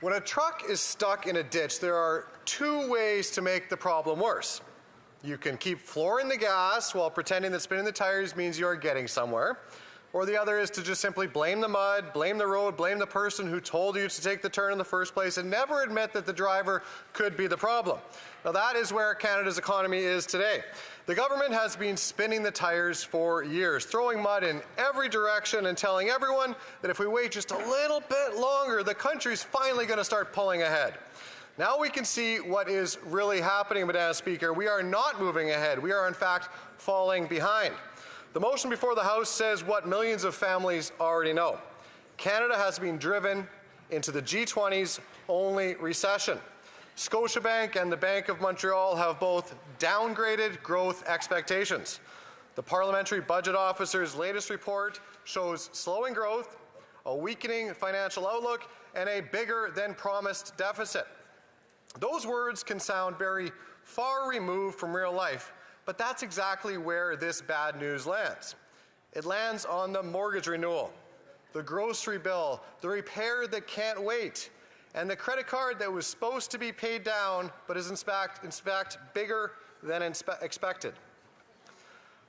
When a truck is stuck in a ditch, there are two ways to make the problem worse. You can keep flooring the gas while pretending that spinning the tires means you are getting somewhere. Or the other is to just simply blame the mud, blame the road, blame the person who told you to take the turn in the first place, and never admit that the driver could be the problem. Now that is where Canada's economy is today. The government has been spinning the tires for years, throwing mud in every direction and telling everyone that if we wait just a little bit longer, the country's finally going to start pulling ahead. Now we can see what is really happening, Madam Speaker. We are not moving ahead. We are, in fact, falling behind. The motion before the House says what millions of families already know. Canada has been driven into the G20's only recession. Scotiabank and the Bank of Montreal have both downgraded growth expectations. The Parliamentary Budget Officer's latest report shows slowing growth, a weakening financial outlook, and a bigger than promised deficit. Those words can sound very far removed from real life, but that's exactly where this bad news lands. It lands on the mortgage renewal, the grocery bill, the repair that can't wait, and the credit card that was supposed to be paid down but is in fact bigger than expected.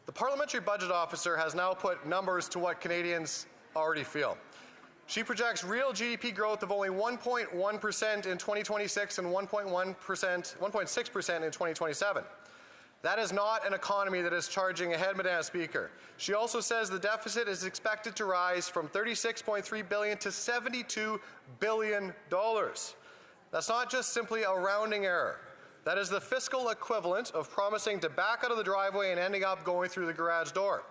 The Parliamentary Budget Officer has now put numbers to what Canadians already feel. She projects real GDP growth of only 1.1% in 2026 and 1.6% in 2027. That is not an economy that is charging ahead, Madam Speaker. She also says the deficit is expected to rise from $36.3 billion to $72 billion. That's not just simply a rounding error. That is the fiscal equivalent of promising to back out of the driveway and ending up going through the garage door.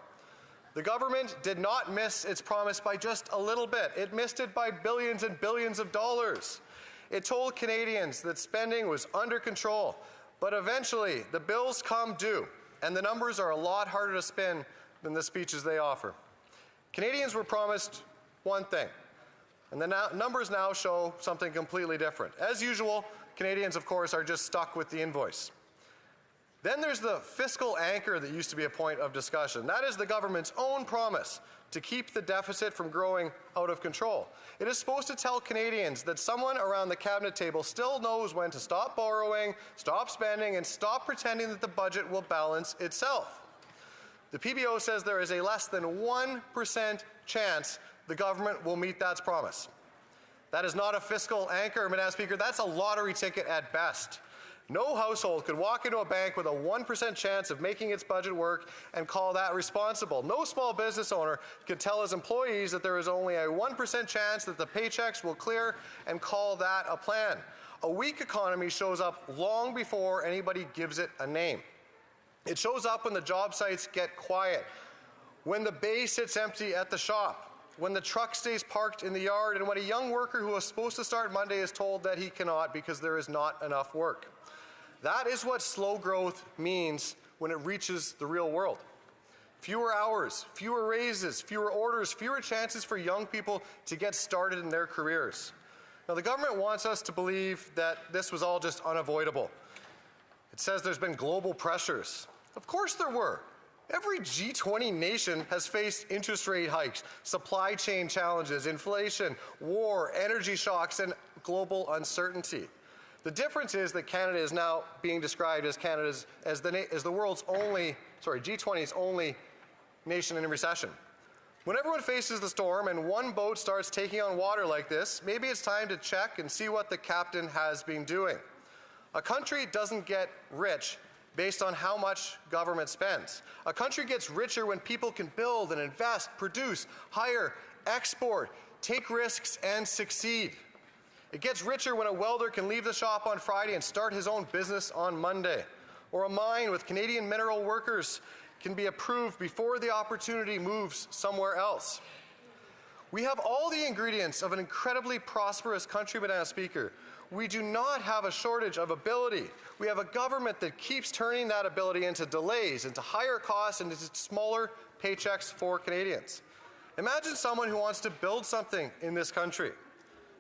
The government did not miss its promise by just a little bit. It missed it by billions and billions of dollars. It told Canadians that spending was under control, but eventually the bills come due, and the numbers are a lot harder to spin than the speeches they offer. Canadians were promised one thing, and the numbers now show something completely different. As usual, Canadians, of course, are just stuck with the invoice. Then there's the fiscal anchor that used to be a point of discussion. That is the government's own promise to keep the deficit from growing out of control. It is supposed to tell Canadians that someone around the cabinet table still knows when to stop borrowing, stop spending, and stop pretending that the budget will balance itself. The PBO says there is a less than 1% chance the government will meet that promise. That is not a fiscal anchor, Madam Speaker. That's a lottery ticket at best. No household could walk into a bank with a 1% chance of making its budget work and call that responsible. No small business owner could tell his employees that there is only a 1% chance that the paychecks will clear and call that a plan. A weak economy shows up long before anybody gives it a name. It shows up when the job sites get quiet, when the bay sits empty at the shop, when the truck stays parked in the yard, and when a young worker who was supposed to start Monday is told that he cannot because there is not enough work. That is what slow growth means when it reaches the real world. Fewer hours, fewer raises, fewer orders, fewer chances for young people to get started in their careers. Now, the government wants us to believe that this was all just unavoidable. It says there's been global pressures. Of course there were. Every G20 nation has faced interest rate hikes, supply chain challenges, inflation, war, energy shocks, and global uncertainty. The difference is that Canada is now being described as the world's only, G20's only nation in recession. When everyone faces the storm and one boat starts taking on water like this, maybe it's time to check and see what the captain has been doing. A country doesn't get rich based on how much government spends. A country gets richer when people can build and invest, produce, hire, export, take risks, and succeed. It gets richer when a welder can leave the shop on Friday and start his own business on Monday. Or a mine with Canadian mineral workers can be approved before the opportunity moves somewhere else. We have all the ingredients of an incredibly prosperous country, Madam Speaker. We do not have a shortage of ability. We have a government that keeps turning that ability into delays, into higher costs, and into smaller paychecks for Canadians. Imagine someone who wants to build something in this country.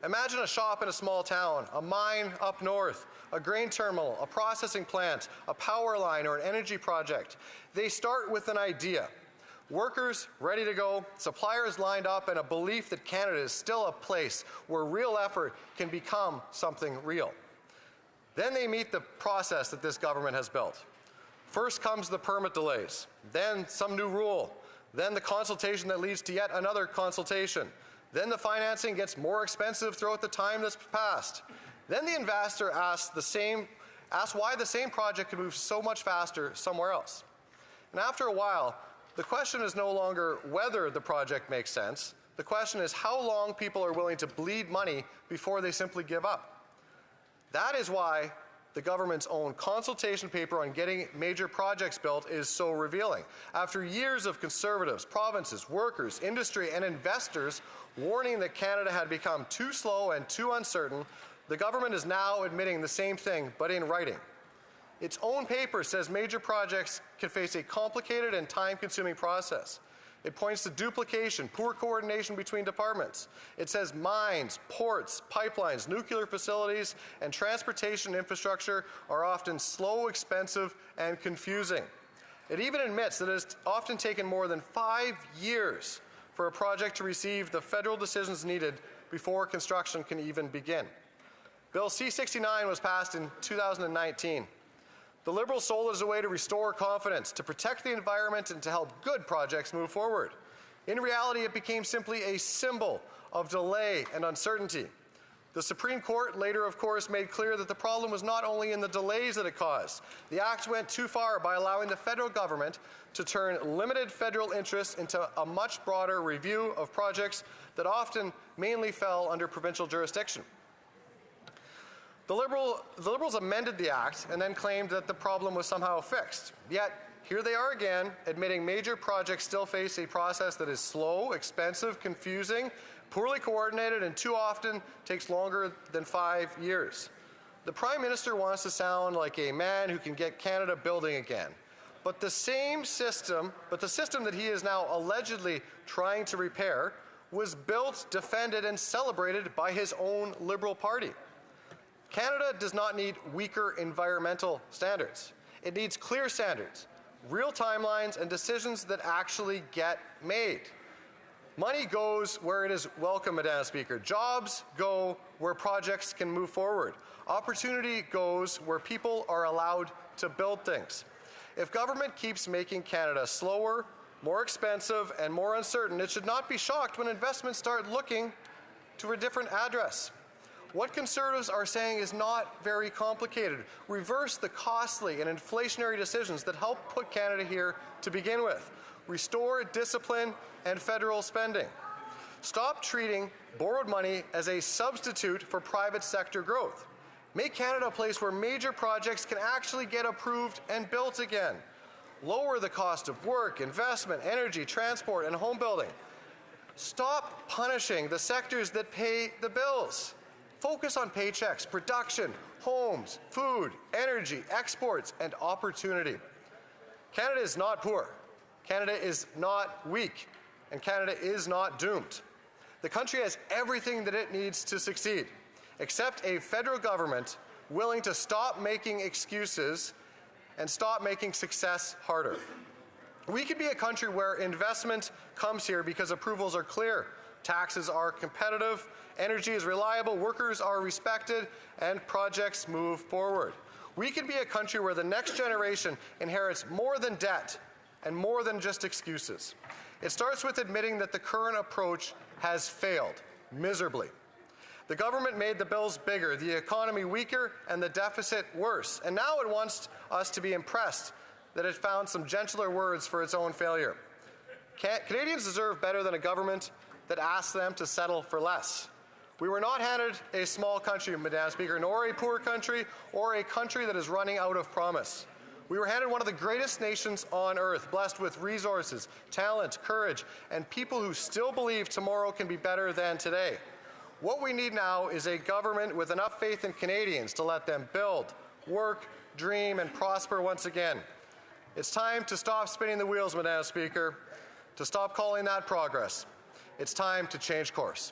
Imagine a shop in a small town, a mine up north, a grain terminal, a processing plant, a power line, or an energy project. They start with an idea. Workers ready to go, suppliers lined up, and a belief that Canada is still a place where real effort can become something real. Then they meet the process that this government has built. First comes the permit delays, then some new rule, then the consultation that leads to yet another consultation. Then the financing gets more expensive throughout the time that's passed. Then the investor asks why the same project could move so much faster somewhere else. And after a while, the question is no longer whether the project makes sense. The question is how long people are willing to bleed money before they simply give up. That is why the government's own consultation paper on getting major projects built is so revealing. After years of Conservatives, provinces, workers, industry, and investors warning that Canada had become too slow and too uncertain, the government is now admitting the same thing, but in writing. Its own paper says major projects can face a complicated and time-consuming process. It points to duplication, poor coordination between departments. It says mines, ports, pipelines, nuclear facilities, and transportation infrastructure are often slow, expensive, and confusing. It even admits that it has often taken more than 5 years for a project to receive the federal decisions needed before construction can even begin. Bill C-69 was passed in 2019. The Liberals sold it as a way to restore confidence, to protect the environment, and to help good projects move forward. In reality, it became simply a symbol of delay and uncertainty. The Supreme Court later, of course, made clear that the problem was not only in the delays that it caused. The Act went too far by allowing the federal government to turn limited federal interests into a much broader review of projects that often mainly fell under provincial jurisdiction. The Liberals amended the Act and then claimed that the problem was somehow fixed. Yet, here they are again, admitting major projects still face a process that is slow, expensive, confusing, poorly coordinated, and too often takes longer than 5 years. The Prime Minister wants to sound like a man who can get Canada building again. But the system that he is now allegedly trying to repair was built, defended, and celebrated by his own Liberal Party. Canada does not need weaker environmental standards. It needs clear standards, real timelines, and decisions that actually get made. Money goes where it is welcome, Madam Speaker. Jobs go where projects can move forward. Opportunity goes where people are allowed to build things. If government keeps making Canada slower, more expensive, and more uncertain, it should not be shocked when investments start looking to a different address. What Conservatives are saying is not very complicated. Reverse the costly and inflationary decisions that helped put Canada here to begin with. Restore discipline and federal spending. Stop treating borrowed money as a substitute for private sector growth. Make Canada a place where major projects can actually get approved and built again. Lower the cost of work, investment, energy, transport, and home building. Stop punishing the sectors that pay the bills. Focus on paychecks, production, homes, food, energy, exports, and opportunity. Canada is not poor. Canada is not weak. And Canada is not doomed. The country has everything that it needs to succeed, except a federal government willing to stop making excuses and stop making success harder. We could be a country where investment comes here because approvals are clear, taxes are competitive, energy is reliable, workers are respected, and projects move forward. We could be a country where the next generation inherits more than debt and more than just excuses. It starts with admitting that the current approach has failed miserably. The government made the bills bigger, the economy weaker, and the deficit worse. And now it wants us to be impressed that it found some gentler words for its own failure. Canadians deserve better than a government that asks them to settle for less. We were not handed a small country, Madam Speaker, nor a poor country, or a country that is running out of promise. We were handed one of the greatest nations on earth, blessed with resources, talent, courage, and people who still believe tomorrow can be better than today. What we need now is a government with enough faith in Canadians to let them build, work, dream, and prosper once again. It's time to stop spinning the wheels, Madam Speaker, to stop calling that progress. It's time to change course.